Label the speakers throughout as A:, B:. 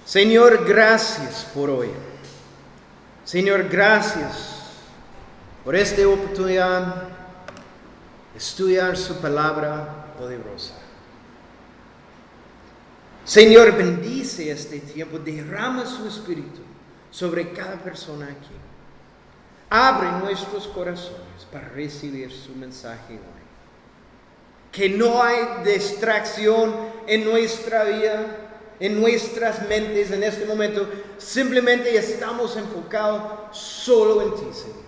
A: Señor, gracias por hoy. Señor, gracias por esta oportunidad de estudiar su palabra poderosa. Señor, bendice este tiempo, derrama su espíritu sobre cada persona aquí. Abre nuestros corazones para recibir su mensaje hoy. Que no hay distracción en nuestra vida, en nuestras mentes en este momento. Simplemente estamos enfocados solo en ti, Señor.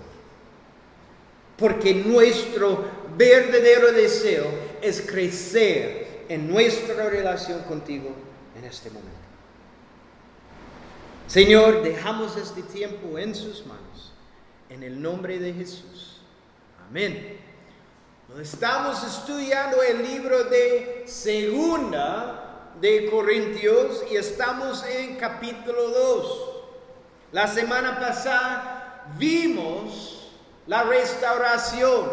A: Porque nuestro verdadero deseo es crecer en nuestra relación contigo en este momento. Señor, dejamos este tiempo en sus manos. En el nombre de Jesús. Amén. Estamos estudiando el libro de Segunda de Corintios y estamos en capítulo 2. La semana pasada vimos la restauración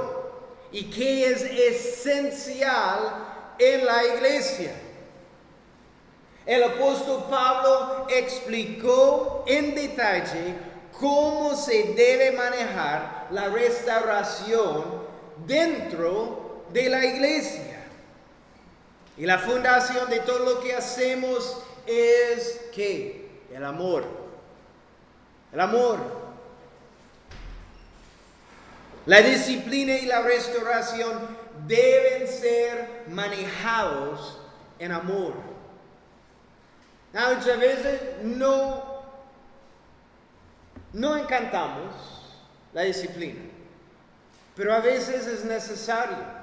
A: y que es esencial en la iglesia. El apóstol Pablo explicó en detalle cómo se debe manejar la restauración dentro de la iglesia. Y la fundación de todo lo que hacemos es ¿qué? El amor. El amor. La disciplina y la restauración deben ser manejados en amor. Muchas veces no encantamos la disciplina, pero a veces es necesario.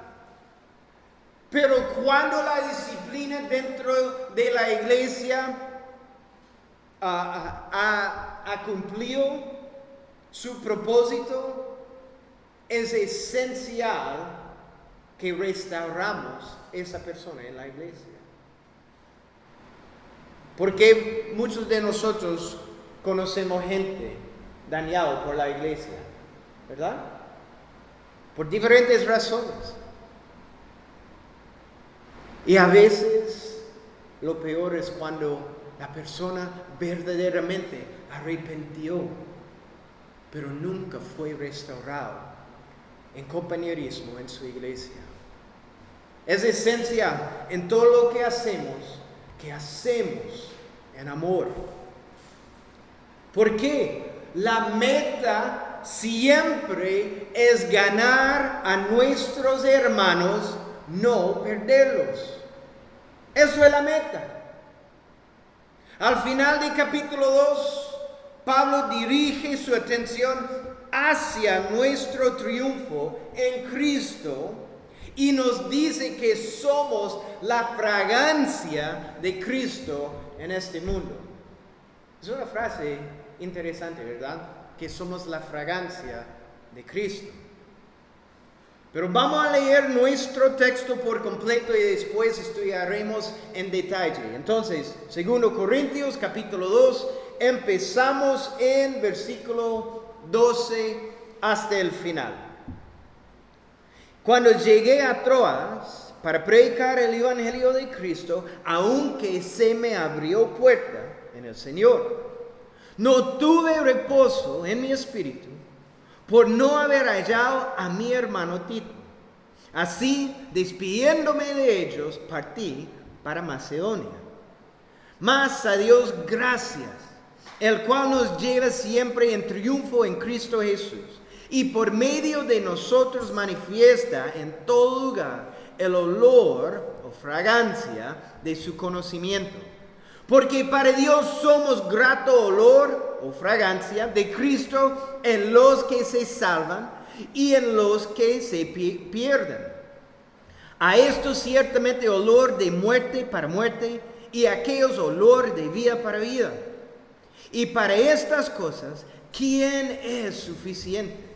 A: Pero cuando la disciplina dentro de la iglesia ha cumplido su propósito, es esencial que restauramos esa persona en la iglesia. Porque muchos de nosotros conocemos gente dañada por la iglesia, ¿verdad? Por diferentes razones. Y a veces lo peor es cuando la persona verdaderamente arrepintió, pero nunca fue restaurado en compañerismo en su iglesia. Es esencial en todo lo que hacemos en amor. ¿Por qué? La meta siempre es ganar a nuestros hermanos, no perderlos. Eso es la meta. Al final del capítulo 2, Pablo dirige su atención hacia nuestro triunfo en Cristo y nos dice que somos la fragancia de Cristo en este mundo. Es una frase interesante, ¿verdad? Que somos la fragancia de Cristo. Pero vamos a leer nuestro texto por completo y después estudiaremos en detalle. Entonces, 2 Corintios capítulo 2, empezamos en versículo 12 hasta el final. Cuando llegué a Troas para predicar el evangelio de Cristo, aunque se me abrió puerta en el Señor, no tuve reposo en mi espíritu por no haber hallado a mi hermano Tito. Así, despidiéndome de ellos, partí para Macedonia. Mas a Dios gracias, el cual nos lleva siempre en triunfo en Cristo Jesús, y por medio de nosotros manifiesta en todo lugar el olor o fragancia de su conocimiento. Porque para Dios somos grato olor o fragancia de Cristo en los que se salvan y en los que se pierden. A esto ciertamente olor de muerte para muerte y a aquellos olor de vida para vida. Y para estas cosas, ¿quién es suficiente?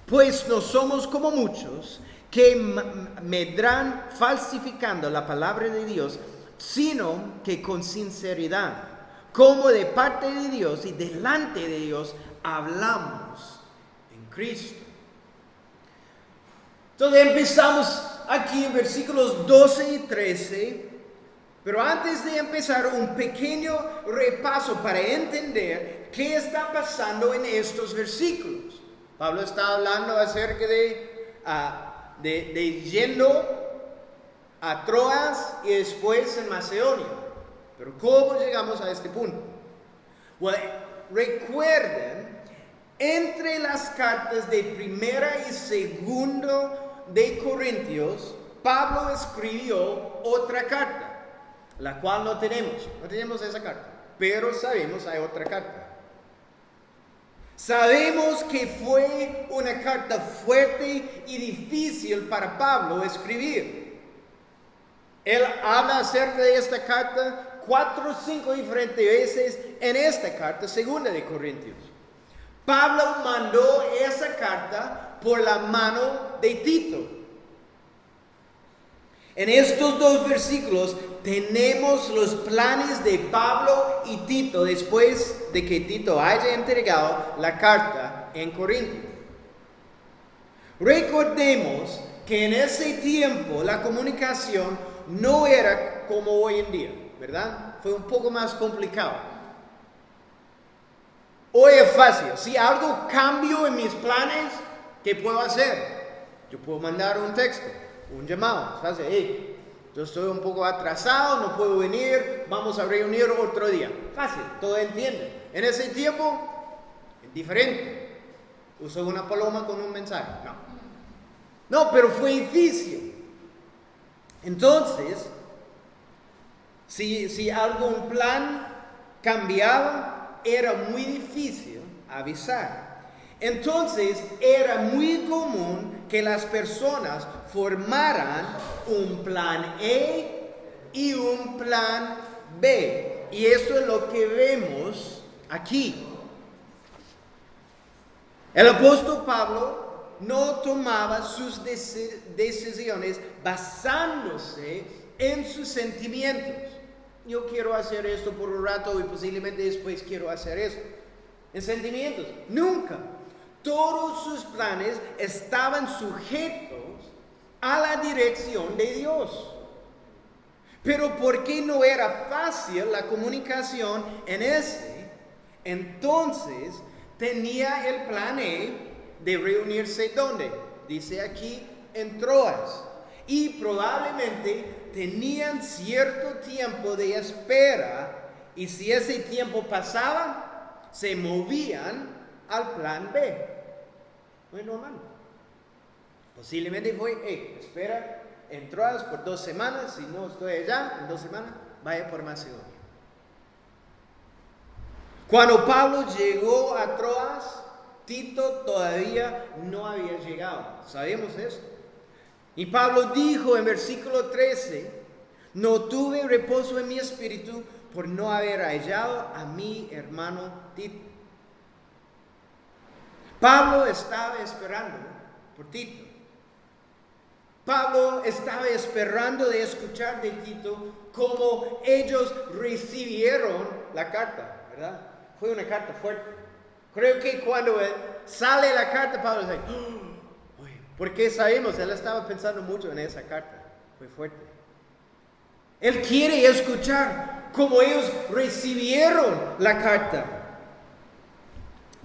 A: Pues no somos como muchos que medran falsificando la palabra de Dios, sino que con sinceridad, como de parte de Dios y delante de Dios, hablamos en Cristo. Entonces empezamos aquí en versículos 12 y 13 Pero antes de empezar, un pequeño repaso para entender qué está pasando en estos versículos. Pablo está hablando acerca de yendo a Troas y después en Macedonia. Pero ¿cómo llegamos a este punto? Bueno, recuerden, entre las cartas de primera y segundo de Corintios, Pablo escribió otra carta, la cual no tenemos esa carta, pero sabemos hay otra carta. Sabemos que fue una carta fuerte y difícil para Pablo escribir. Él habla acerca de esta carta 4 o 5 diferentes veces en esta carta, segunda de Corintios. Pablo mandó esa carta por la mano de Tito. En estos 2 versículos tenemos los planes de Pablo y Tito después de que Tito haya entregado la carta en Corinto. Recordemos que en ese tiempo la comunicación no era como hoy en día, ¿verdad? Fue un poco más complicado. Hoy es fácil. Si algo cambio en mis planes, ¿qué puedo hacer? Yo puedo mandar un texto, un llamado. Es fácil. Hey, yo estoy un poco atrasado, no puedo venir, vamos a reunir otro día. Fácil, todo entiende. En ese tiempo, es diferente. Uso una paloma con un mensaje. No, pero fue difícil. Entonces, si algún plan cambiaba, era muy difícil avisar. Entonces, era muy común que las personas formaran un plan E y un plan B. Y eso es lo que vemos aquí. El apóstol Pablo no tomaba sus decisiones basándose en sus sentimientos. Yo quiero hacer esto por un rato y posiblemente después quiero hacer esto. En sentimientos, nunca. Todos sus planes estaban sujetos a la dirección de Dios. Pero porque no era fácil la comunicación en entonces tenía el plan E de reunirse ¿dónde? Dice aquí en Troas. Y probablemente tenían cierto tiempo de espera, y si ese tiempo pasaba, se movían al plan B. Muy normal. Posiblemente fue, espera en Troas por 2 semanas, si no estoy allá, en 2 semanas, vaya por Macedonia. Cuando Pablo llegó a Troas, Tito todavía no había llegado. ¿Sabemos eso? Y Pablo dijo en versículo 13, no tuve reposo en mi espíritu por no haber hallado a mi hermano Tito. Pablo estaba esperando por Tito. Pablo estaba esperando de escuchar de Tito cómo ellos recibieron la carta, ¿verdad? Fue una carta fuerte. Creo que cuando sale la carta, Pablo dice, porque sabemos, él estaba pensando mucho en esa carta. Fue fuerte. Él quiere escuchar cómo ellos recibieron la carta.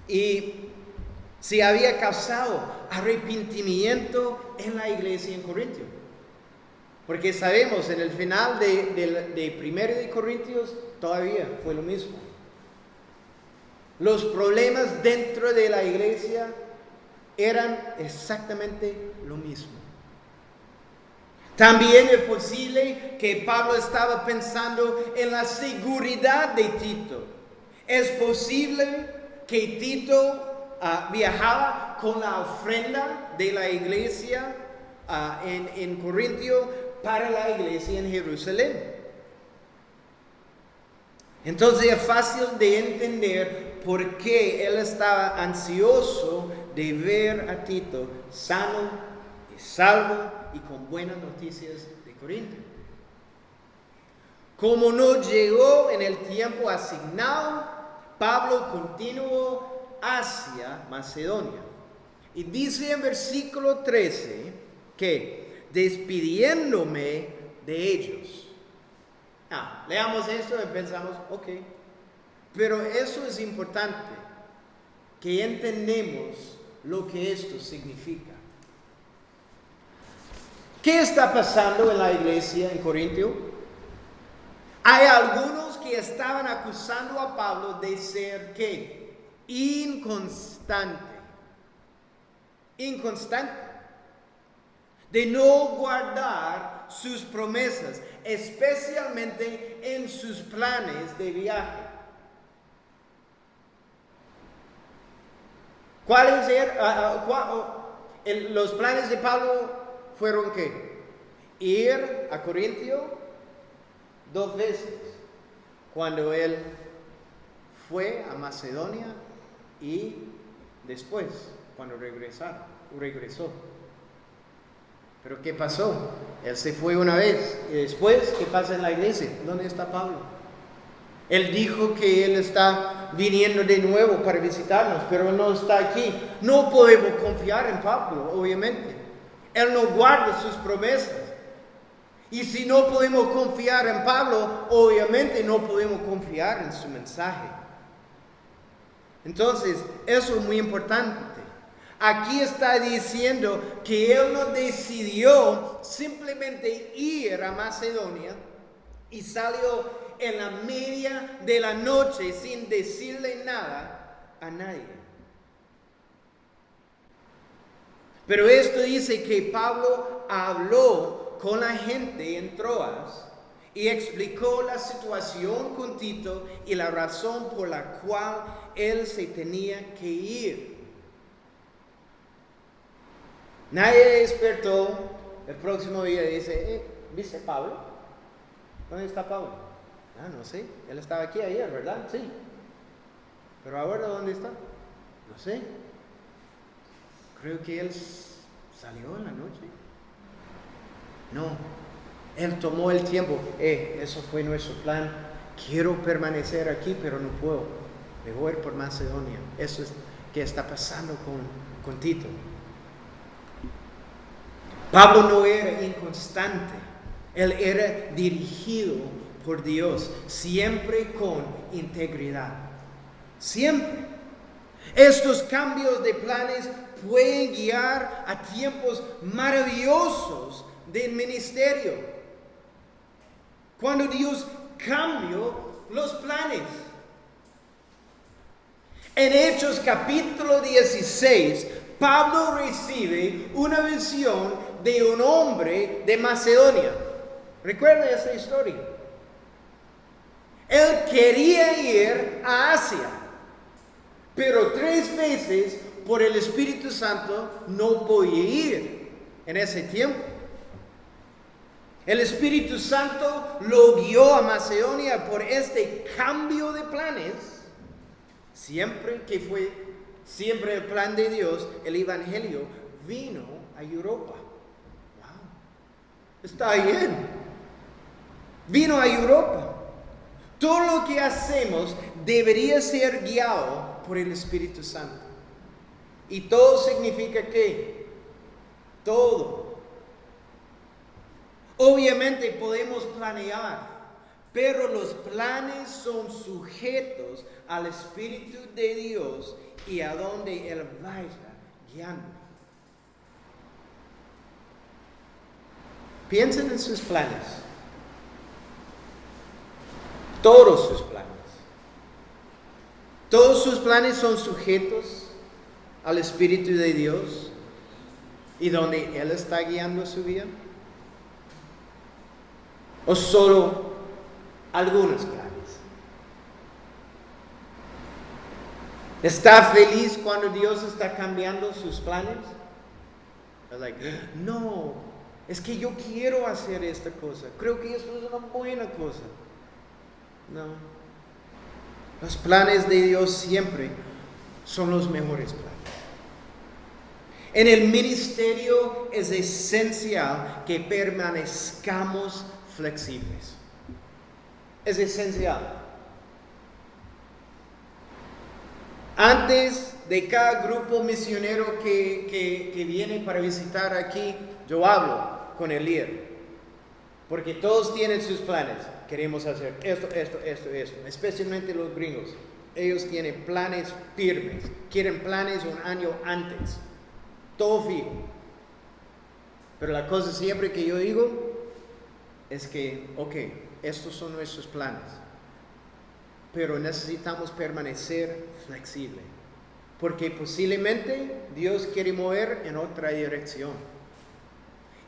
A: Y si había causado arrepentimiento en la iglesia en Corintio. Porque sabemos, en el final de 1 de Corintios, todavía fue lo mismo. Los problemas dentro de la iglesia eran exactamente lo mismo. También es posible que Pablo estaba pensando en la seguridad de Tito. Es posible que Tito viajaba con la ofrenda de la iglesia en Corintio para la iglesia en Jerusalén. Entonces es fácil de entender por qué él estaba ansioso de ver a Tito sano y salvo y con buenas noticias de Corinto. Como no llegó en el tiempo asignado, Pablo continuó hacia Macedonia. Y dice en versículo 13 que despidiéndome de ellos. Leamos esto y pensamos, ok. Pero eso es importante, que entendemos lo que esto significa. ¿Qué está pasando en la iglesia en Corintio? Hay algunos que estaban acusando a Pablo de ser, ¿qué? Inconstante. De no guardar sus promesas, especialmente en sus planes de viaje. ¿Cuáles eran? Los planes de Pablo fueron ¿qué? Ir a Corintio 2 veces, cuando él fue a Macedonia y después, cuando regresó. Pero ¿qué pasó? Él se fue una vez y después, ¿qué pasa en la iglesia? ¿Dónde está Pablo? Él dijo que él está viniendo de nuevo para visitarnos, pero no está aquí. No podemos confiar en Pablo, obviamente. Él no guarda sus promesas. Y si no podemos confiar en Pablo, obviamente no podemos confiar en su mensaje. Entonces, eso es muy importante. Aquí está diciendo que él no decidió simplemente ir a Macedonia y salió en la media de la noche sin decirle nada a nadie. Pero esto dice que Pablo habló con la gente en Troas y explicó la situación con Tito y la razón por la cual él se tenía que ir. Nadie despertó el próximo día y dice, ¿viste Pablo? ¿Dónde está Pablo? No sé, él estaba aquí ayer, ¿verdad? Sí. Pero ahora, ¿dónde está? No sé. Creo que él salió en la noche. No, él tomó el tiempo. Eso fue nuestro plan. Quiero permanecer aquí, pero no puedo. Me voy por Macedonia. Eso es que está pasando con Tito. Pablo no era inconstante, él era dirigido por Dios, siempre con integridad, siempre. Estos cambios de planes pueden guiar a tiempos maravillosos del ministerio, cuando Dios cambió los planes. En Hechos capítulo 16, Pablo recibe una visión de un hombre de Macedonia. ¿Recuerda esa historia? Él quería ir a Asia, pero 3 veces por el Espíritu Santo no podía ir en ese tiempo. El Espíritu Santo lo guió a Macedonia por este cambio de planes, siempre el plan de Dios, el Evangelio vino a Europa. Wow, está bien. Vino a Europa. Todo lo que hacemos debería ser guiado por el Espíritu Santo. Y todo significa ¿qué? Todo. Obviamente podemos planear, pero los planes son sujetos al Espíritu de Dios y a donde Él vaya guiando. Piensen en sus planes. Todos sus planes. Todos sus planes son sujetos al Espíritu de Dios y donde Él está guiando su vida. ¿O solo algunos planes? ¿Está feliz cuando Dios está cambiando sus planes? No, es que yo quiero hacer esta cosa. Creo que eso es una buena cosa. No. Los planes de Dios siempre son los mejores planes. En el ministerio es esencial que permanezcamos flexibles. Es esencial. Antes de cada grupo misionero que viene para visitar aquí, yo hablo con el líder. Porque todos tienen sus planes. queremos hacer esto, especialmente los gringos. Ellos tienen planes firmes, quieren planes un año antes, todo fijo. Pero la cosa siempre que yo digo es que, ok, estos son nuestros planes, pero necesitamos permanecer flexibles, porque posiblemente Dios quiere mover en otra dirección.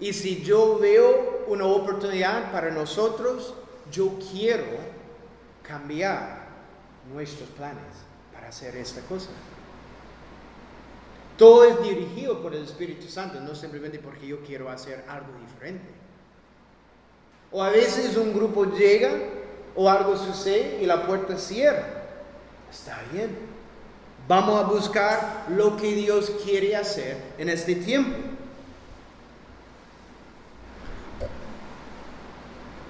A: Y si yo veo una oportunidad para nosotros, yo quiero cambiar nuestros planes para hacer esta cosa. Todo es dirigido por el Espíritu Santo, no simplemente porque yo quiero hacer algo diferente. O a veces un grupo llega o algo sucede y la puerta cierra. Está bien. Vamos a buscar lo que Dios quiere hacer en este tiempo.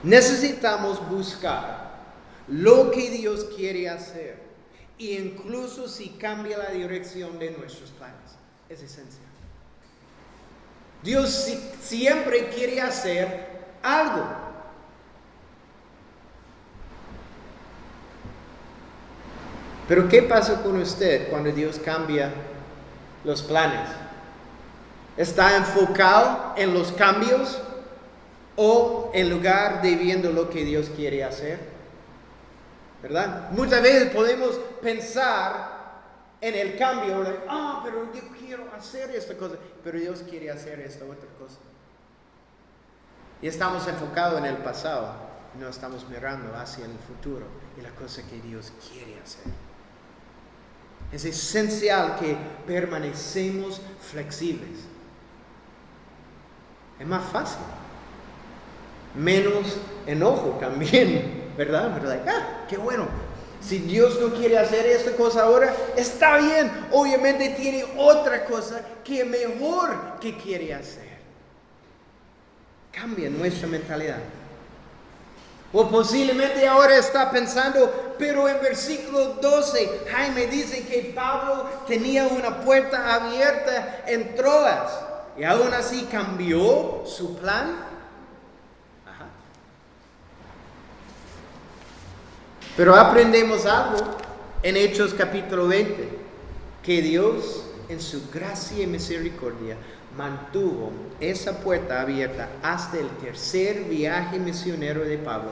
A: Necesitamos buscar lo que Dios quiere hacer, e incluso si cambia la dirección de nuestros planes. Es esencial. Dios siempre quiere hacer algo. Pero ¿qué pasa con usted cuando Dios cambia los planes? ¿Está enfocado en los cambios o en lugar de viendo lo que Dios quiere hacer? ¿Verdad? Muchas veces podemos pensar en el cambio, pero yo quiero hacer esta cosa, pero Dios quiere hacer esta otra cosa. Y estamos enfocados en el pasado, no estamos mirando hacia el futuro y la cosa que Dios quiere hacer. Es esencial que permanecemos flexibles. Es más fácil. Menos enojo también, ¿verdad? Qué bueno. Si Dios no quiere hacer esta cosa ahora, está bien. Obviamente tiene otra cosa que mejor que quiere hacer. Cambia nuestra mentalidad. O posiblemente ahora está pensando, pero en versículo 12, Jaime dice que Pablo tenía una puerta abierta en Troas. Y aún así cambió su plan. Pero aprendemos algo en Hechos capítulo 20, que Dios en su gracia y misericordia mantuvo esa puerta abierta hasta el tercer viaje misionero de Pablo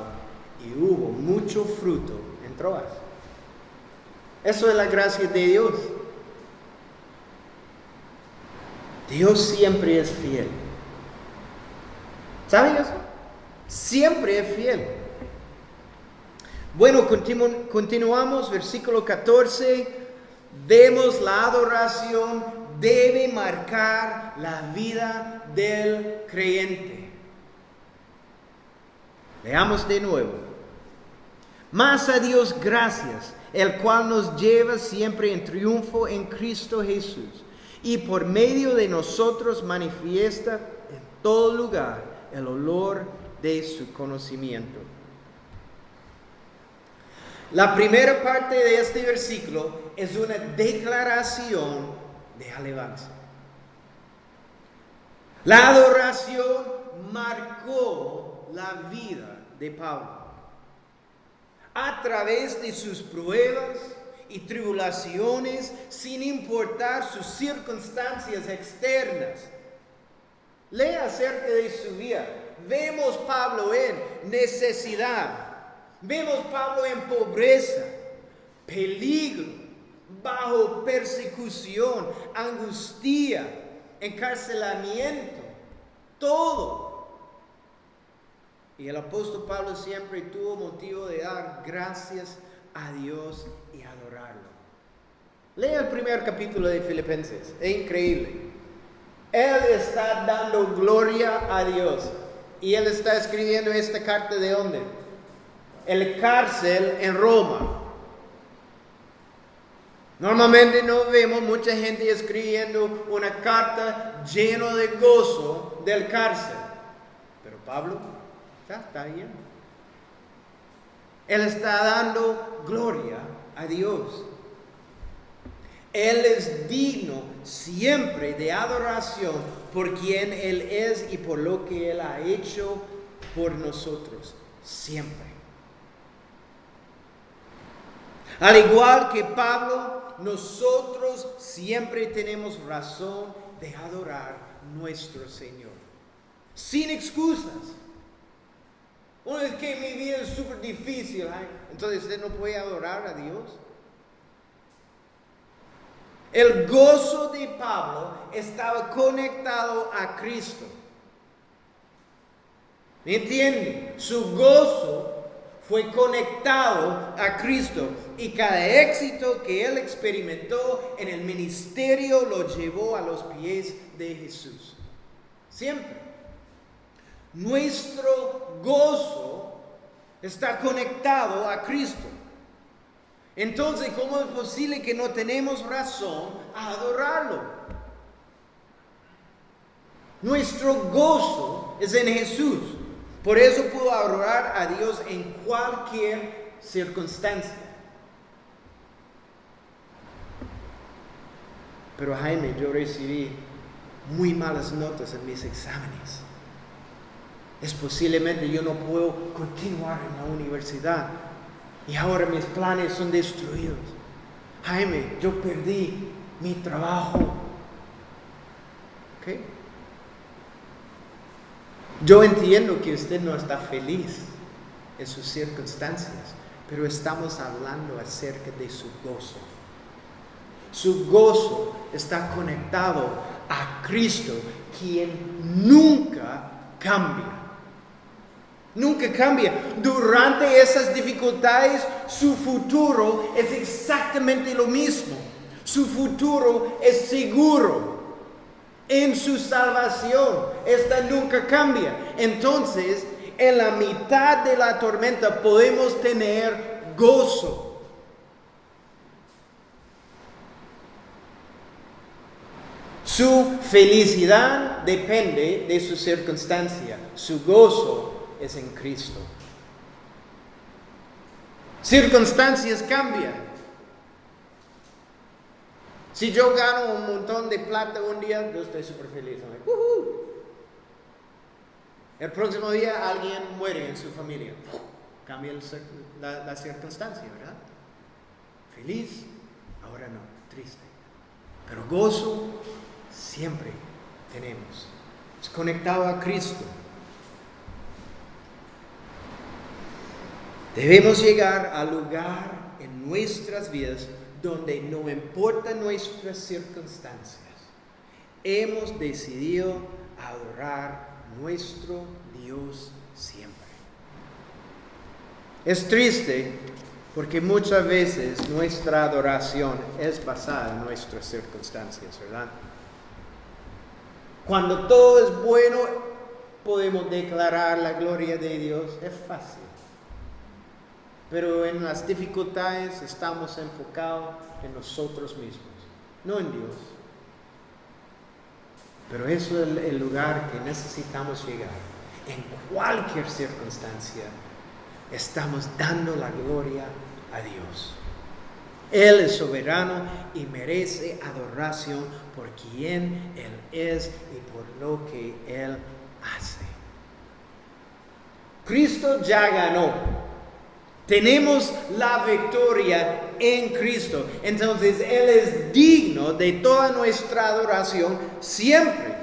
A: y hubo mucho fruto en Troas. Eso es la gracia de Dios. Dios siempre es fiel. ¿Saben eso? Siempre es fiel. Bueno, continuamos, versículo 14. Vemos la adoración debe marcar la vida del creyente. Leamos de nuevo. Mas a Dios gracias, el cual nos lleva siempre en triunfo en Cristo Jesús, y por medio de nosotros manifiesta en todo lugar el olor de su conocimiento. La primera parte de este versículo es una declaración de alabanza. La adoración marcó la vida de Pablo. A través de sus pruebas y tribulaciones, sin importar sus circunstancias externas. Lea acerca de su vida. Vemos Pablo en necesidad. Vemos Pablo en pobreza, peligro, bajo persecución, angustia, encarcelamiento, todo. Y el apóstol Pablo siempre tuvo motivo de dar gracias a Dios y adorarlo. Lea el primer capítulo de Filipenses, es increíble. Él está dando gloria a Dios y él está escribiendo esta carta ¿de dónde? El cárcel en Roma. Normalmente no vemos mucha gente escribiendo una carta llena de gozo del cárcel. Pero Pablo está bien. Él está dando gloria a Dios. Él es digno siempre de adoración por quien Él es y por lo que Él ha hecho por nosotros. Siempre. Al igual que Pablo, nosotros siempre tenemos razón de adorar a nuestro Señor. Sin excusas. Una vez que mi vida es súper difícil, entonces usted no puede adorar a Dios. El gozo de Pablo estaba conectado a Cristo. ¿Me entiende? Su gozo fue conectado a Cristo y cada éxito que él experimentó en el ministerio lo llevó a los pies de Jesús. Siempre. Nuestro gozo está conectado a Cristo. Entonces, ¿cómo es posible que no tenemos razón a adorarlo? Nuestro gozo es en Jesús. Por eso puedo adorar a Dios en cualquier circunstancia. Pero Jaime, yo recibí muy malas notas en mis exámenes. Es posiblemente yo no puedo continuar en la universidad. Y ahora mis planes son destruidos. Jaime, yo perdí mi trabajo. ¿Ok? Yo entiendo que usted no está feliz en sus circunstancias, pero estamos hablando acerca de su gozo. Su gozo está conectado a Cristo, quien nunca cambia. Nunca cambia. Durante esas dificultades, su futuro es exactamente lo mismo. Su futuro es seguro. En su salvación, esta nunca cambia. Entonces, en la mitad de la tormenta podemos tener gozo. Su felicidad depende de su circunstancia. Su gozo es en Cristo. Circunstancias cambian. Si yo gano un montón de plata un día, yo estoy súper feliz. El próximo día alguien muere en su familia. Cambia la circunstancia, ¿verdad? Feliz, ahora no, triste. Pero gozo siempre tenemos. Es conectado a Cristo. Debemos llegar al lugar en nuestras vidas donde no importan nuestras circunstancias, hemos decidido adorar a nuestro Dios siempre. Es triste porque muchas veces nuestra adoración es basada en nuestras circunstancias, ¿verdad? Cuando todo es bueno, podemos declarar la gloria de Dios, es fácil. Pero en las dificultades estamos enfocados en nosotros mismos, no en Dios. Pero eso es el lugar que necesitamos llegar. En cualquier circunstancia, estamos dando la gloria a Dios. Él es soberano y merece adoración por quien Él es y por lo que Él hace. Cristo ya ganó. Tenemos la victoria en Cristo. Entonces Él es digno de toda nuestra adoración siempre.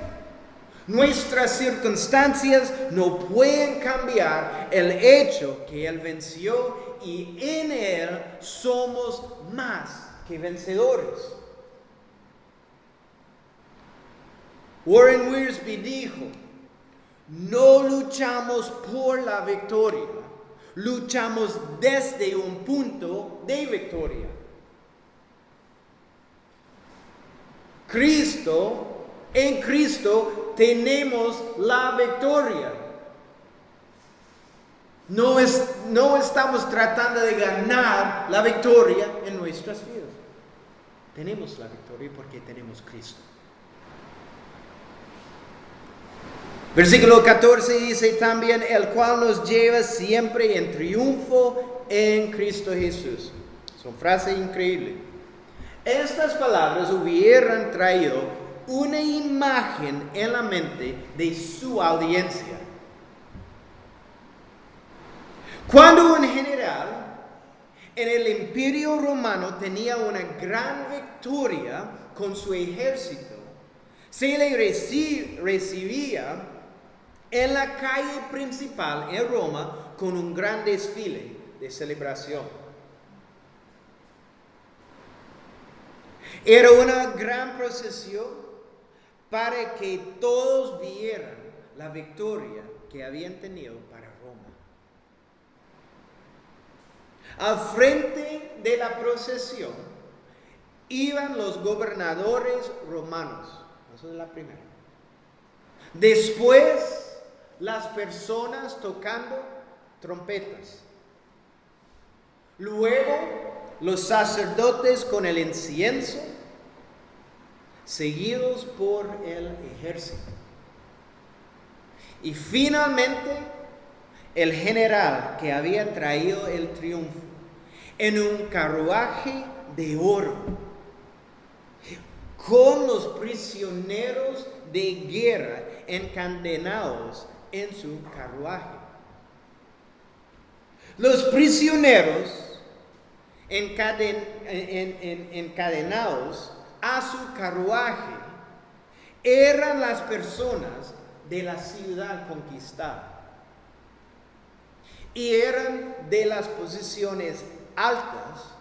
A: Nuestras circunstancias no pueden cambiar el hecho que Él venció y en Él somos más que vencedores. Warren Wiersbe dijo, no luchamos por la victoria. Luchamos desde un punto de victoria. En Cristo tenemos la victoria. No estamos tratando de ganar la victoria en nuestras vidas. Tenemos la victoria porque tenemos Cristo. Versículo 14 dice también, el cual nos lleva siempre en triunfo en Cristo Jesús. Son frases increíbles. Estas palabras hubieran traído una imagen en la mente de su audiencia. Cuando en general En el Imperio Romano tenía una gran victoria con su ejército. Se le recibía en la calle principal en Roma con un gran desfile de celebración. Era una gran procesión para que todos vieran la victoria que habían tenido para Roma. Al frente de la procesión iban los gobernadores romanos. Eso es la primera. Después, las personas tocando trompetas. Luego, los sacerdotes con el incienso, seguidos por el ejército. Y finalmente, el general que había traído el triunfo en un carruaje de oro, con los prisioneros de guerra encadenados en su carruaje. Los prisioneros encadenados a su carruaje eran las personas de la ciudad conquistada y eran de las posiciones altas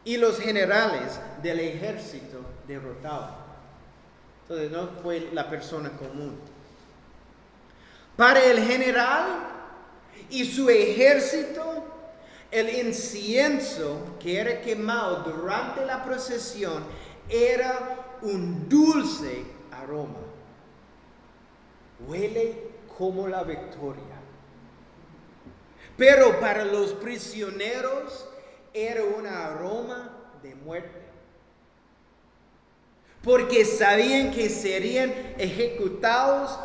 A: y los generales del ejército derrotado. Entonces no fue la persona común. Para el general y su ejército, el incienso que era quemado durante la procesión era un dulce aroma. Huele como la victoria. Pero para los prisioneros era un aroma de muerte. Porque sabían que serían ejecutados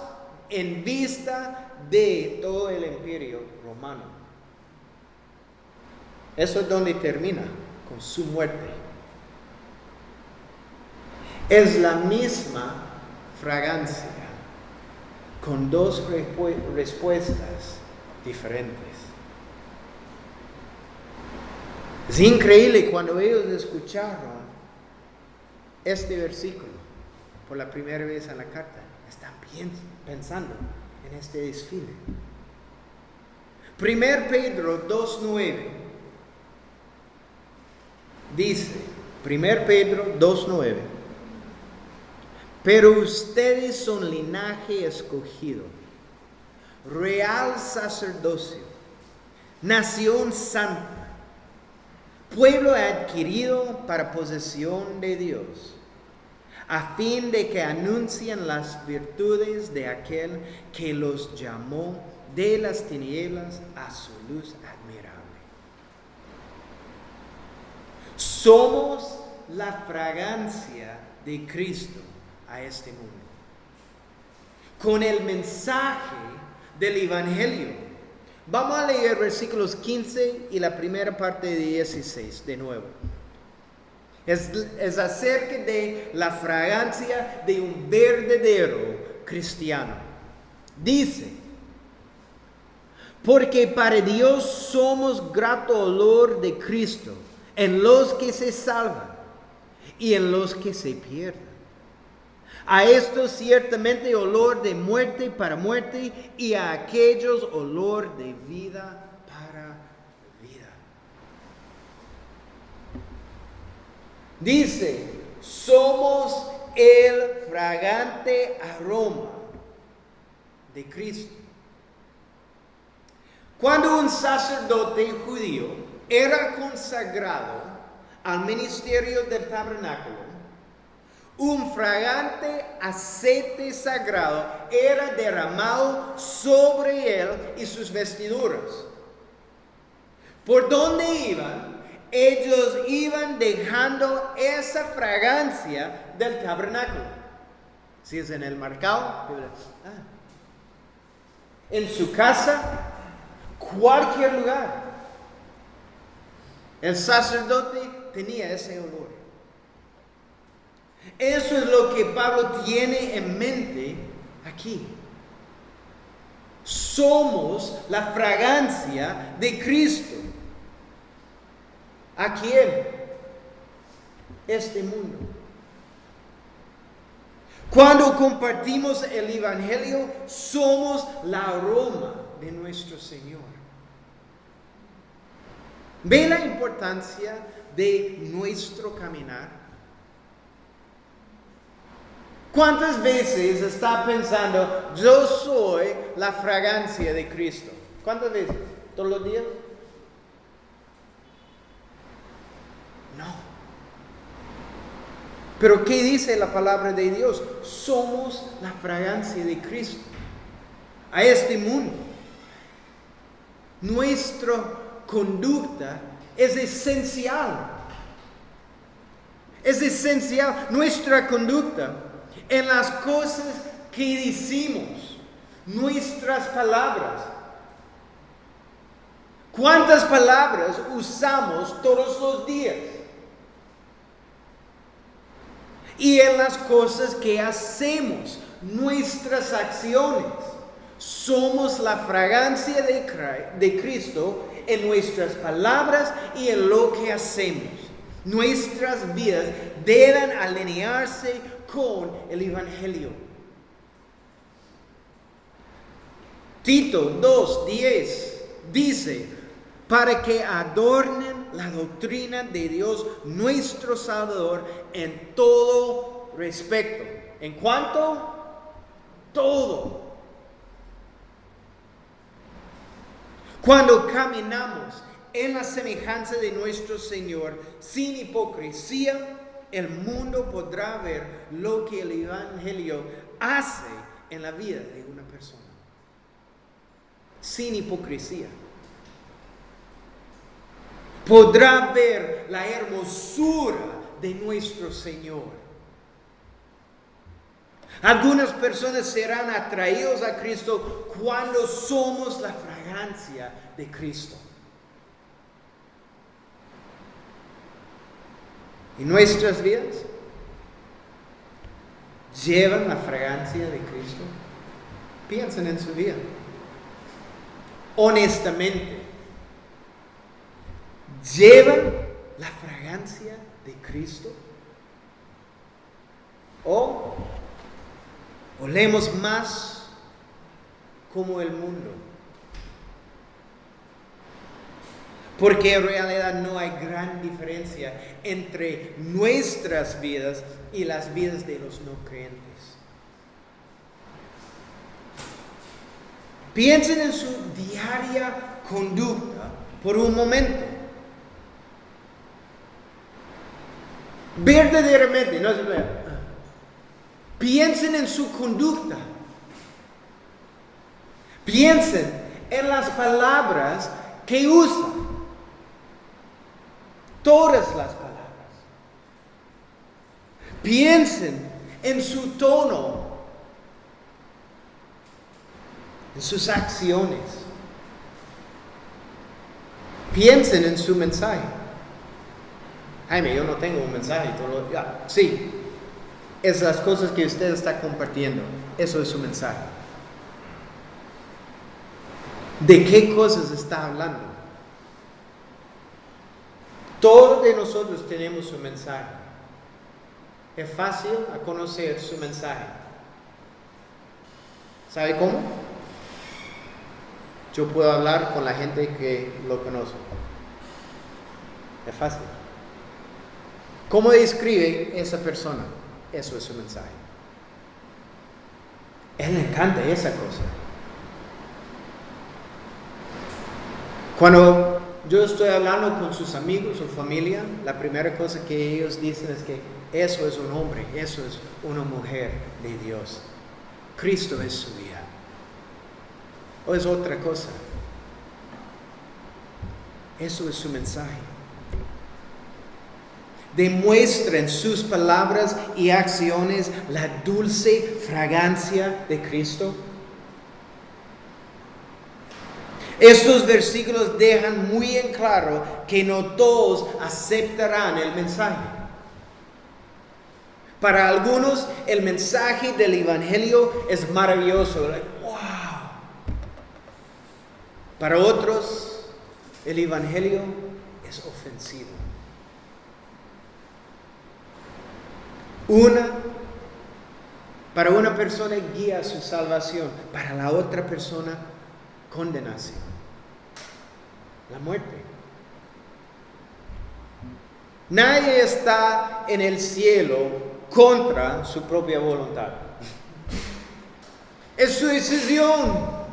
A: en vista de todo el imperio romano. Eso es donde termina, con su muerte. Es la misma fragancia, con dos respuestas diferentes. Es increíble cuando ellos escucharon este versículo por la primera vez en la carta. Están pensando en este desfile. 1 Pedro 2:9 dice, 1 Pedro 2:9, pero ustedes son linaje escogido, real sacerdocio, nación santa, pueblo adquirido para posesión de Dios, a fin de que anuncien las virtudes de aquel que los llamó de las tinieblas a su luz admirable. Somos la fragancia de Cristo a este mundo. Con el mensaje del Evangelio. Vamos a leer versículos 15 y la primera parte de 16 de nuevo. Es acerca de la fragancia de un verdadero cristiano. Dice, porque para Dios somos grato olor de Cristo en los que se salvan y en los que se pierden. A estos ciertamente olor de muerte para muerte, y a aquellos olor de vida para vida. Dice, somos el fragante aroma de Cristo. Cuando un sacerdote judío era consagrado al ministerio del tabernáculo, un fragante aceite sagrado era derramado sobre él y sus vestiduras. Por donde iban, ellos iban dejando esa fragancia del tabernáculo. Si es en el mercado, en su casa, cualquier lugar, el sacerdote tenía ese olor. Eso es lo que Pablo tiene en mente aquí. Somos la fragancia de Cristo. ¿A quién? Este mundo. Cuando compartimos el Evangelio, somos la aroma de nuestro Señor. ¿Ve la importancia de nuestro caminar? ¿Cuántas veces está pensando, yo soy la fragancia de Cristo? ¿Cuántas veces? ¿Todos los días? No. Pero ¿qué dice la palabra de Dios? Somos la fragancia de Cristo a este mundo. Nuestra conducta es esencial. Es esencial nuestra conducta en las cosas que decimos, nuestras palabras. ¿Cuántas palabras usamos todos los días? Y en las cosas que hacemos, nuestras acciones. Somos la fragancia de Cristo en nuestras palabras y en lo que hacemos. Nuestras vidas deben alinearse con el Evangelio. Tito 2:10 dice, para que adornen la doctrina de Dios nuestro Salvador en todo respecto. ¿En cuánto? Todo. Cuando caminamos en la semejanza de nuestro Señor, sin hipocresía, el mundo podrá ver lo que el Evangelio hace en la vida de una persona. Sin hipocresía. Podrá ver la hermosura de nuestro Señor. Algunas personas serán atraídos a Cristo cuando somos la fragancia de Cristo. ¿Y nuestras vidas llevan la fragancia de Cristo? Piensen en su vida. Honestamente, ¿llevan la fragancia de Cristo? ¿O olemos más como el mundo? Porque en realidad no hay gran diferencia entre nuestras vidas y las vidas de los no creyentes. Piensen en su diaria conducta por un momento. Verdaderamente, no se vea. Piensen en su conducta. Piensen en las palabras que usan. Todas las palabras. Piensen en su tono, en sus acciones. Piensen en su mensaje. Jaime, yo no tengo un mensaje. Sí, es las cosas que usted está compartiendo. Eso es su mensaje. ¿De qué cosas está hablando? Todos de nosotros tenemos un mensaje. Es fácil a conocer su mensaje. ¿Sabe cómo? Yo puedo hablar con la gente que lo conoce. Es fácil. ¿Cómo describe esa persona? Eso es su mensaje. A él le encanta esa cosa. Cuando yo estoy hablando con sus amigos o familia, la primera cosa que ellos dicen es que eso es un hombre, eso es una mujer de Dios. Cristo es su vida. ¿O es otra cosa? Eso es su mensaje. Demuestra en sus palabras y acciones la dulce fragancia de Cristo. Estos versículos dejan muy en claro que no todos aceptarán el mensaje. Para algunos el mensaje del Evangelio es maravilloso. ¡Wow! Para otros el Evangelio es ofensivo. Para una persona guía su salvación, para la otra persona condenación, la muerte. Nadie está en el cielo contra su propia voluntad. Es su decisión.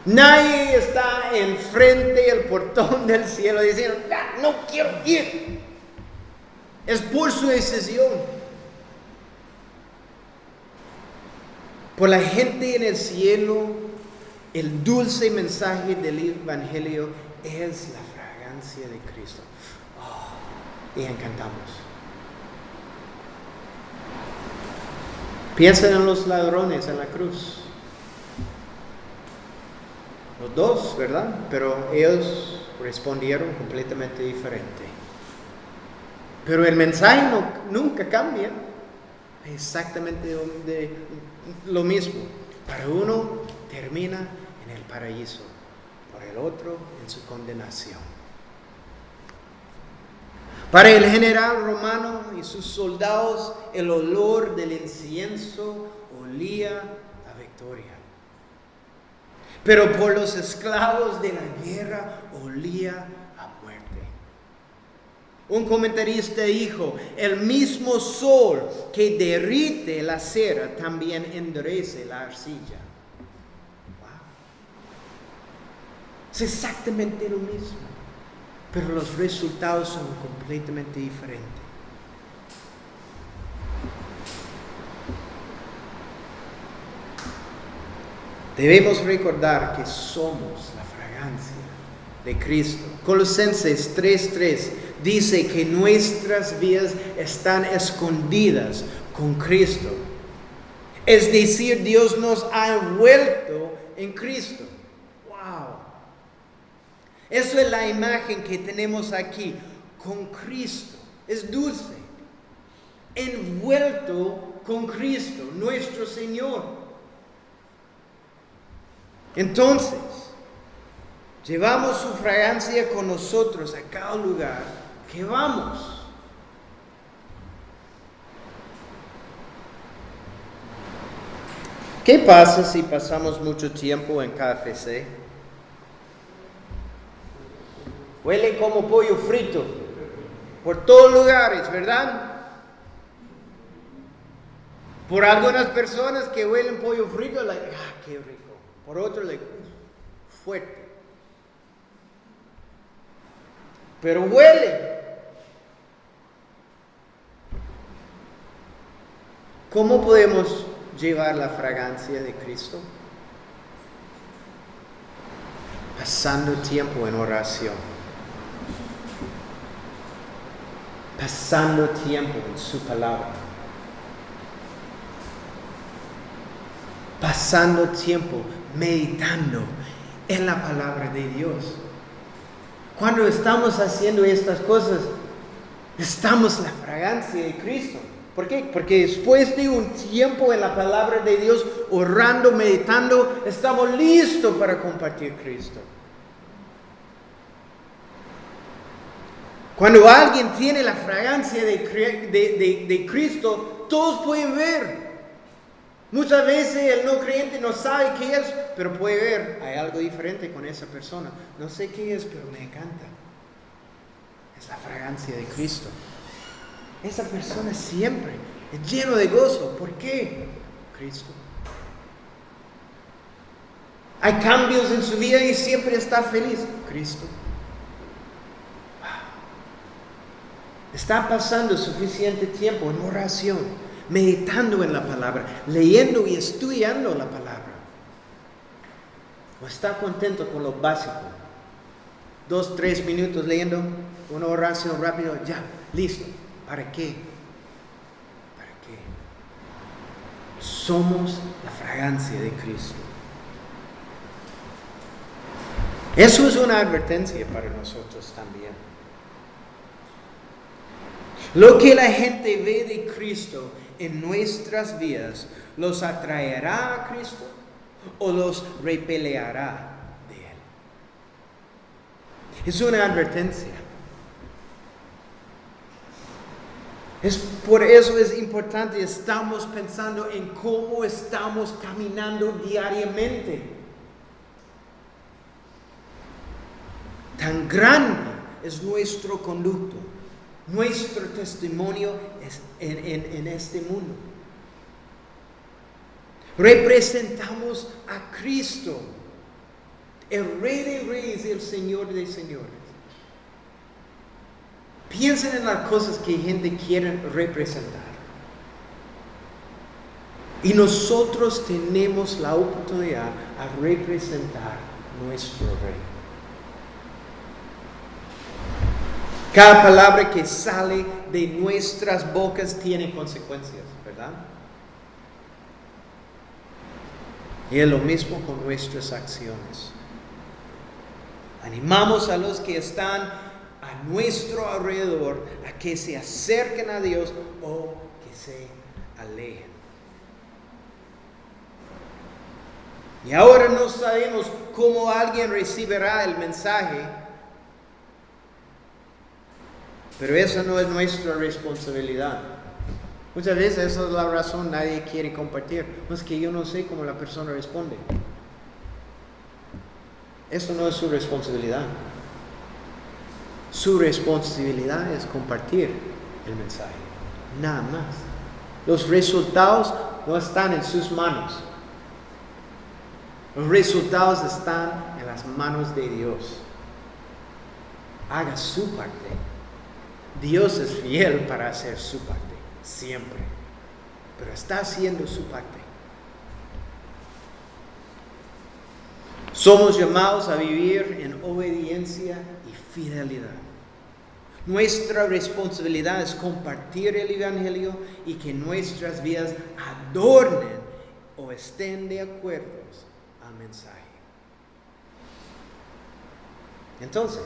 A: Nadie está enfrente del portón del cielo diciendo, no quiero ir. Es por su decisión. Por la gente en el cielo, el dulce mensaje del Evangelio es la fragancia de Cristo. Y encantamos. Piensen en los ladrones en la cruz. Los dos, ¿verdad? Pero ellos respondieron completamente diferente. Pero el mensaje nunca cambia. Exactamente lo mismo. Para uno termina en el paraíso, por el otro en su condenación. Para el general romano y sus soldados, el olor del incienso olía a victoria. Pero por los esclavos de la guerra olía a muerte. Un comentarista dijo, el mismo sol que derrite la cera también endurece la arcilla. Wow. Es exactamente lo mismo, pero los resultados son completamente diferentes. Debemos recordar que somos la fragancia de Cristo. Colosenses 3:3 dice que nuestras vidas están escondidas con Cristo. Es decir, Dios nos ha envuelto en Cristo. ¡Wow! Eso es la imagen que tenemos aquí, con Cristo. Es dulce. Envuelto con Cristo, nuestro Señor. Entonces, llevamos su fragancia con nosotros a cada lugar que vamos. ¿Qué pasa si pasamos mucho tiempo en KFC? Huele como pollo frito por todos lugares, ¿verdad? Por algunas personas que huelen pollo frito, qué rico. Por otro, fuerte. Pero huele. ¿Cómo podemos llevar la fragancia de Cristo? Pasando tiempo en oración. Pasando tiempo en su palabra. Pasando tiempo meditando en la palabra de Dios. Cuando estamos haciendo estas cosas, estamos la fragancia de Cristo. ¿Por qué? Porque después de un tiempo en la palabra de Dios, orando, meditando, estamos listos para compartir Cristo. Cuando alguien tiene la fragancia de Cristo, todos pueden ver. Muchas veces el no creyente no sabe qué es, pero puede ver, hay algo diferente con esa persona. No sé qué es, pero me encanta. Es la fragancia de Cristo. Esa persona siempre es lleno de gozo. ¿Por qué? Cristo. Hay cambios en su vida y siempre está feliz. Cristo. Está pasando suficiente tiempo en oración, meditando en la palabra, leyendo y estudiando la palabra. O está contento con lo básico. 2-3 minutos leyendo, una oración rápido, ya, listo. ¿Para qué? ¿Para qué? Somos la fragancia de Cristo. Eso es una advertencia para nosotros también. Lo que la gente ve de Cristo en nuestras vidas, ¿los atraerá a Cristo o los repeleará de Él? Es una advertencia. Por eso es importante, estamos pensando en cómo estamos caminando diariamente. Tan grande es nuestro conducto, nuestro testimonio en este mundo. Representamos a Cristo, el Rey de Reyes y el Señor de Señores. Piensen en las cosas que gente quiere representar. Y nosotros tenemos la oportunidad a representar nuestro Rey. Cada palabra que sale de nuestras bocas tiene consecuencias, ¿verdad? Y es lo mismo con nuestras acciones. Animamos a los que están a nuestro alrededor a que se acerquen a Dios o que se alejen. Y ahora no sabemos cómo alguien recibirá el mensaje, pero esa no es nuestra responsabilidad. Muchas veces esa es la razón, nadie quiere compartir. No es que yo no sé cómo la persona responde. Eso no es su responsabilidad. Su responsabilidad es compartir el mensaje, nada más. Los resultados no están en sus manos. Los resultados están en las manos de Dios. Haga su parte. Dios es fiel para hacer su parte, siempre. Pero está haciendo su parte. Somos llamados a vivir en obediencia y fidelidad. Nuestra responsabilidad es compartir el Evangelio y que nuestras vidas adornen o estén de acuerdo al mensaje. Entonces,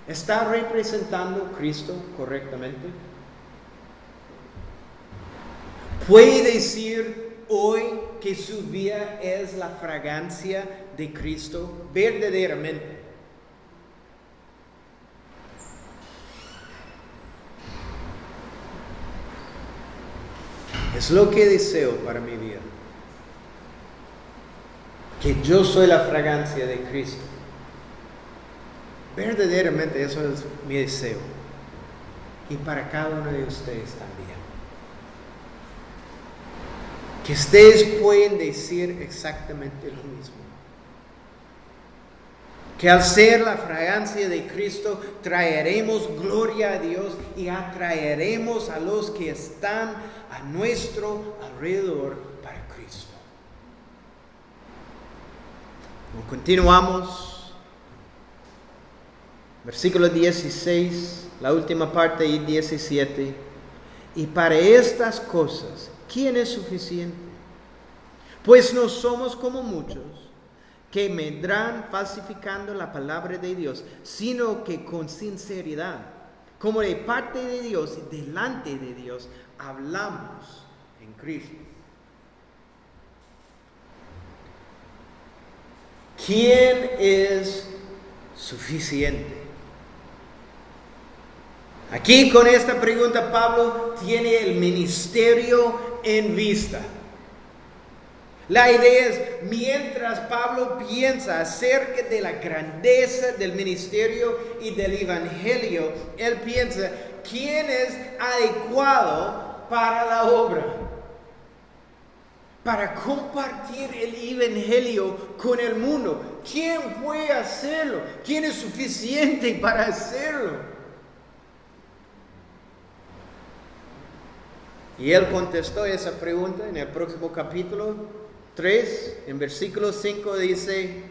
A: ¿está representando a Cristo correctamente? ¿Puede decir hoy que su vida es la fragancia de Cristo verdaderamente? Es lo que deseo para mi vida. Que yo soy la fragancia de Cristo. Verdaderamente eso es mi deseo. Y para cada uno de ustedes también. Que ustedes pueden decir exactamente lo mismo. Que al ser la fragancia de Cristo traeremos gloria a Dios y atraeremos a los que están a nuestro alrededor para Cristo. Continuamos. Versículo 16, la última parte y 17. Y para estas cosas, ¿quién es suficiente? Pues no somos como muchos que medran falsificando la palabra de Dios, sino que con sinceridad, como de parte de Dios y delante de Dios, hablamos en Cristo. ¿Quién es suficiente? Aquí con esta pregunta Pablo tiene el ministerio en vista. La idea es, mientras Pablo piensa acerca de la grandeza del ministerio y del evangelio, él piensa, ¿quién es adecuado para la obra? Para compartir el evangelio con el mundo. ¿Quién puede hacerlo? ¿Quién es suficiente para hacerlo? Y él contestó esa pregunta en el próximo capítulo 3, en versículo 5 dice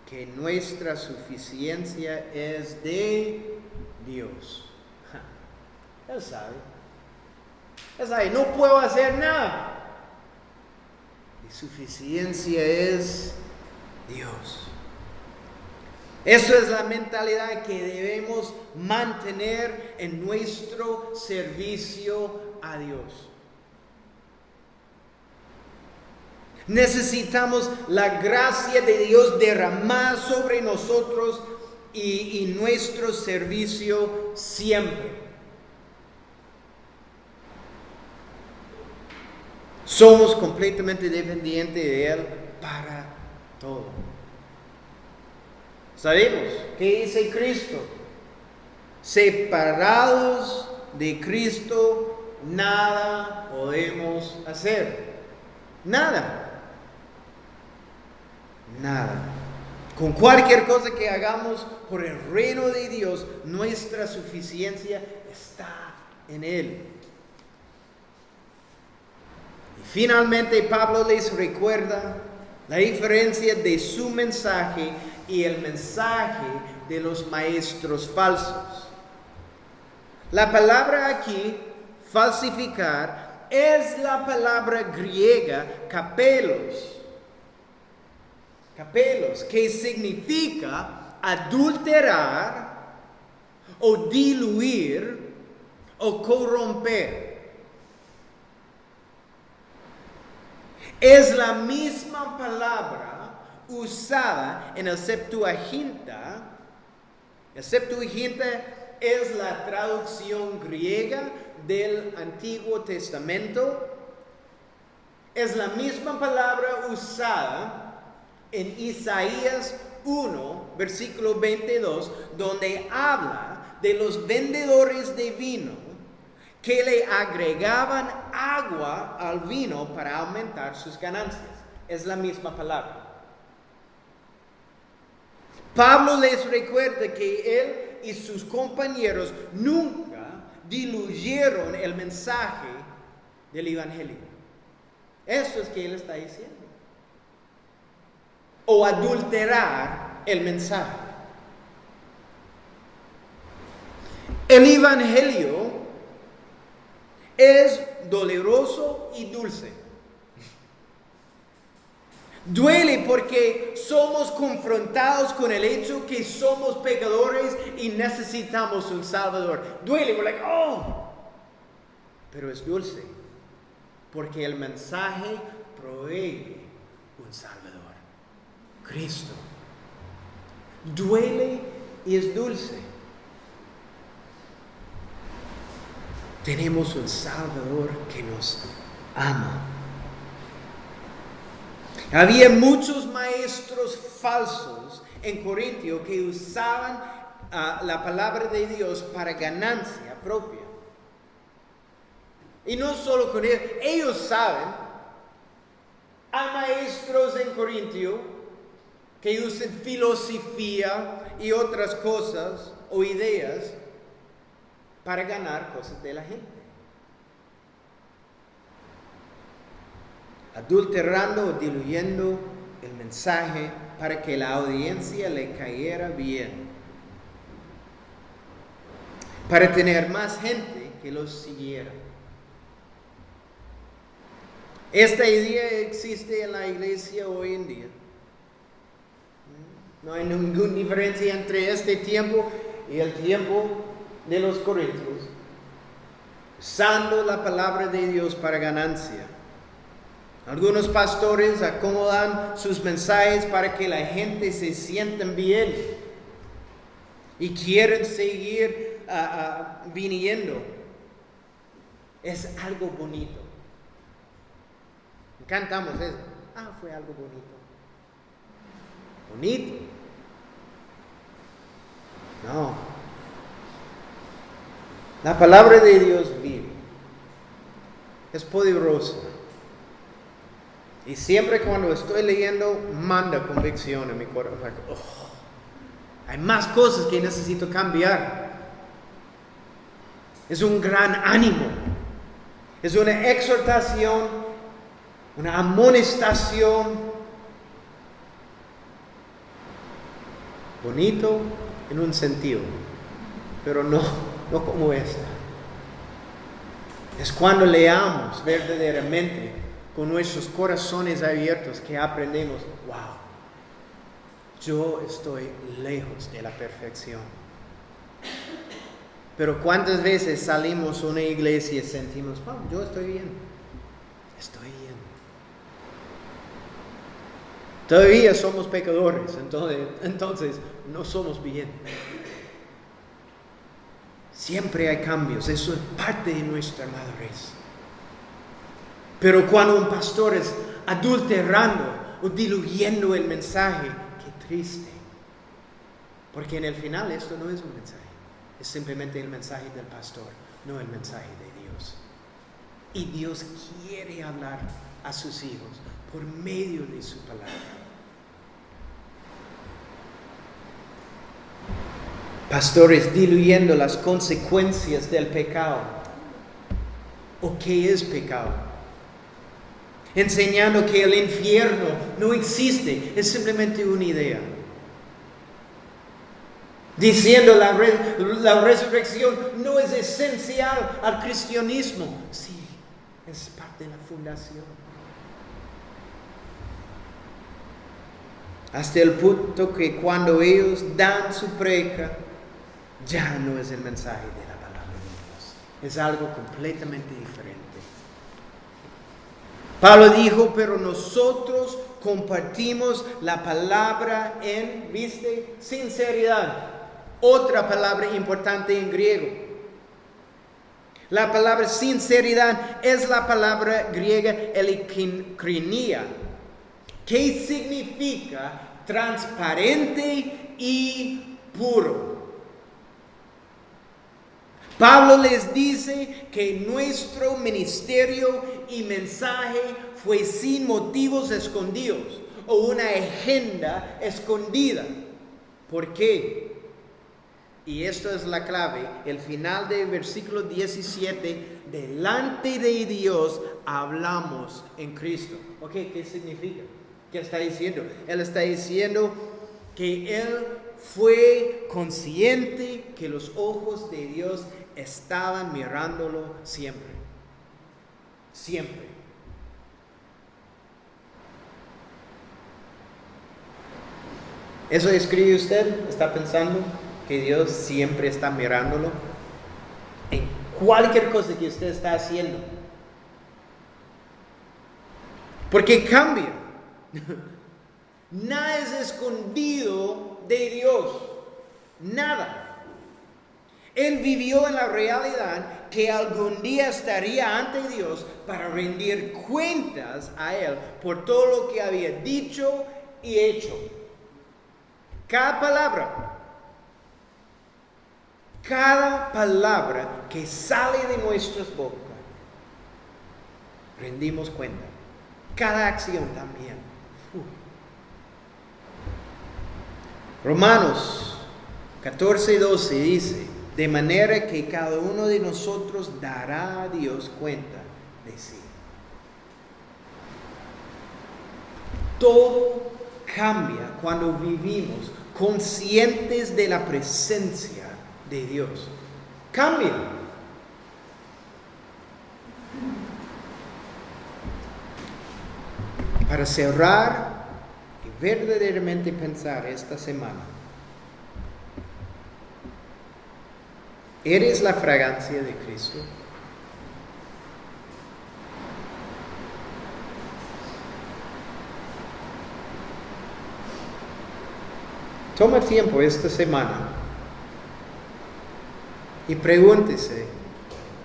A: que nuestra suficiencia es de Dios. Él sabe. Él sabe, no puedo hacer nada. Mi suficiencia es Dios. Eso es la mentalidad que debemos mantener en nuestro servicio a Dios. Necesitamos la gracia de Dios derramada sobre nosotros y nuestro servicio siempre. Somos completamente dependientes de Él para todo. Sabemos que dice Cristo: separados de Cristo, nada podemos hacer. Nada. Nada. Con cualquier cosa que hagamos por el reino de Dios, nuestra suficiencia está en Él. Y finalmente Pablo les recuerda la diferencia de su mensaje y el mensaje de los maestros falsos. La palabra aquí, falsificar, es la palabra griega kapelos. Kapelos, que significa adulterar o diluir o corromper. Es la misma palabra usada en el Septuaginta. El Septuaginta es la traducción griega del Antiguo Testamento. Es la misma palabra usada en Isaías 1, versículo 22, donde habla de los vendedores de vino que le agregaban agua al vino para aumentar sus ganancias. Es la misma palabra. Pablo les recuerda que él y sus compañeros nunca diluyeron el mensaje del Evangelio. Eso es que él está diciendo. O adulterar el mensaje. El Evangelio es doloroso y dulce. Duele porque somos confrontados con el hecho que somos pecadores y necesitamos un Salvador. Duele, we're like, oh. Pero es dulce porque el mensaje provee un Salvador. Cristo. Duele y es dulce. Tenemos un Salvador que nos ama. Había muchos maestros falsos en Corintio que usaban la palabra de Dios para ganancia propia. Y no solo con ellos saben, hay maestros en Corintio que usan filosofía y otras cosas o ideas para ganar cosas de la gente. Adulterando o diluyendo el mensaje para que la audiencia le cayera bien. Para tener más gente que los siguiera. Esta idea existe en la iglesia hoy en día. No hay ninguna diferencia entre este tiempo y el tiempo de los corintios. Usando la palabra de Dios para ganancia. Algunos pastores acomodan sus mensajes para que la gente se sienta bien y quieren seguir viniendo. Es algo bonito. Cantamos eso. Fue algo bonito. Bonito. No. La palabra de Dios vive. Es poderosa. Y siempre cuando estoy leyendo, manda convicción en mi corazón. Hay más cosas que necesito cambiar. Es un gran ánimo. Es una exhortación, una amonestación. Bonito en un sentido, pero no como esta. Es cuando leamos verdaderamente con nuestros corazones abiertos que aprendemos, wow, yo estoy lejos de la perfección. Pero ¿cuántas veces salimos a una iglesia y sentimos, yo estoy bien? Estoy bien. Todavía somos pecadores, entonces no somos bien. Siempre hay cambios, eso es parte de nuestra madurez. Pero cuando un pastor es adulterando o diluyendo el mensaje, qué triste. Porque en el final esto no es un mensaje. Es simplemente el mensaje del pastor, no el mensaje de Dios. Y Dios quiere hablar a sus hijos por medio de su palabra. Pastores diluyendo las consecuencias del pecado. ¿O qué es pecado? Enseñando que el infierno no existe, es simplemente una idea. Diciendo la resurrección no es esencial al cristianismo. Sí, es parte de la fundación. Hasta el punto que cuando ellos dan su predica, ya no es el mensaje de la palabra de Dios. Es algo completamente diferente. Pablo dijo, pero nosotros compartimos la palabra en, ¿viste? Sinceridad. Otra palabra importante en griego. La palabra sinceridad es la palabra griega eilikrenia, que significa transparente y puro. Pablo les dice que nuestro ministerio y mensaje fue sin motivos escondidos o una agenda escondida. ¿Por qué? Y esto es la clave, el final del versículo 17, delante de Dios hablamos en Cristo. Ok, ¿qué significa? ¿Qué está diciendo? Él está diciendo que él fue consciente que los ojos de Dios estaban mirándolo siempre. Siempre. ¿Eso escribe usted? ¿Está pensando que Dios siempre está mirándolo en cualquier cosa que usted está haciendo? Porque cambia. Nada es escondido de Dios. Nada. Él vivió en la realidad que algún día estaría ante Dios para rendir cuentas a Él por todo lo que había dicho y hecho. Cada palabra que sale de nuestras bocas, rendimos cuenta. Cada acción también. Romanos 14:12 dice, de manera que cada uno de nosotros dará a Dios cuenta de sí. Todo cambia cuando vivimos conscientes de la presencia de Dios. Cambia. Para cerrar y verdaderamente pensar esta semana, ¿eres la fragancia de Cristo? Toma tiempo esta semana y pregúntese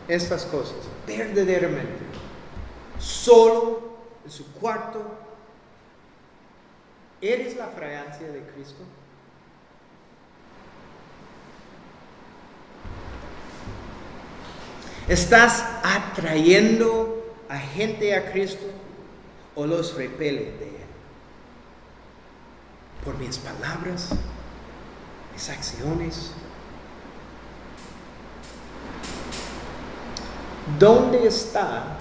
A: estas cosas verdaderamente. Solo en su cuarto, ¿eres la fragancia de Cristo? ¿Estás atrayendo a gente a Cristo o los repele de Él? Por mis palabras, mis acciones. ¿Dónde está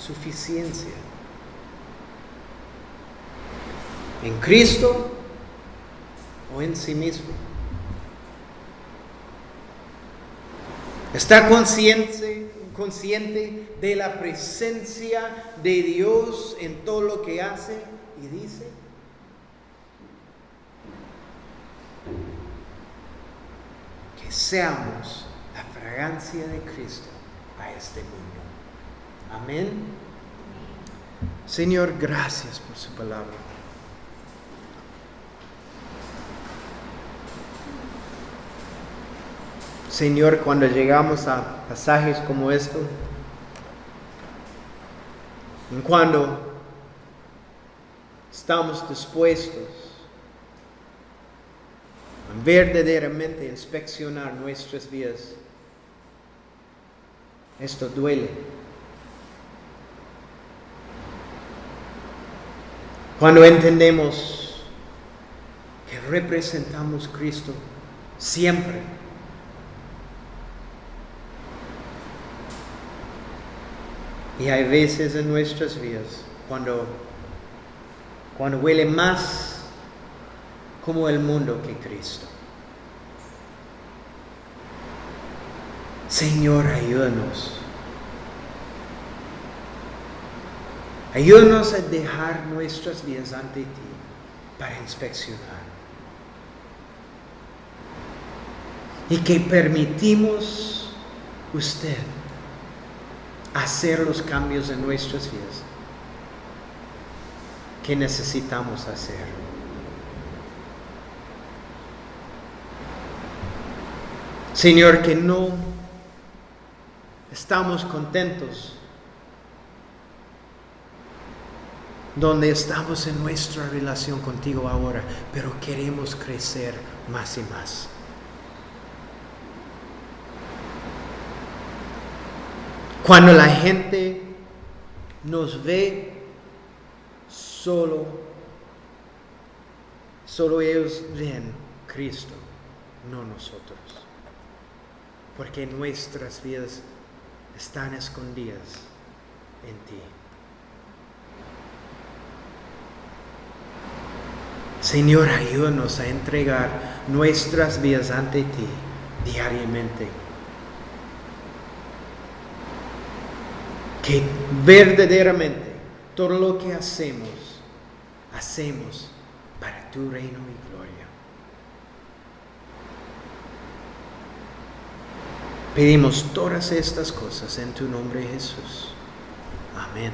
A: suficiencia? ¿En Cristo o en sí mismo? ¿Está consciente de la presencia de Dios en todo lo que hace y dice? Que seamos la fragancia de Cristo a este mundo. Amén. Señor, gracias por su palabra. Señor, cuando llegamos a pasajes como estos, Y cuando estamos dispuestos a verdaderamente inspeccionar nuestras vidas, esto duele. Cuando entendemos que representamos a Cristo siempre, y hay veces en nuestras vidas cuando huele más como el mundo que Cristo. Señor, ayúdanos. Ayúdanos a dejar nuestras vidas ante ti para inspeccionar. Y que permitimos usted hacer los cambios en nuestras vidas que necesitamos hacer. Señor, que no estamos contentos donde estamos en nuestra relación contigo ahora, pero queremos crecer más y más. Cuando la gente nos ve, solo ellos ven Cristo, no nosotros. Porque nuestras vidas están escondidas en ti. Señor, ayúdanos a entregar nuestras vidas ante ti diariamente. Que verdaderamente todo lo que hacemos para tu reino y gloria. Pedimos todas estas cosas en tu nombre, Jesús. Amén.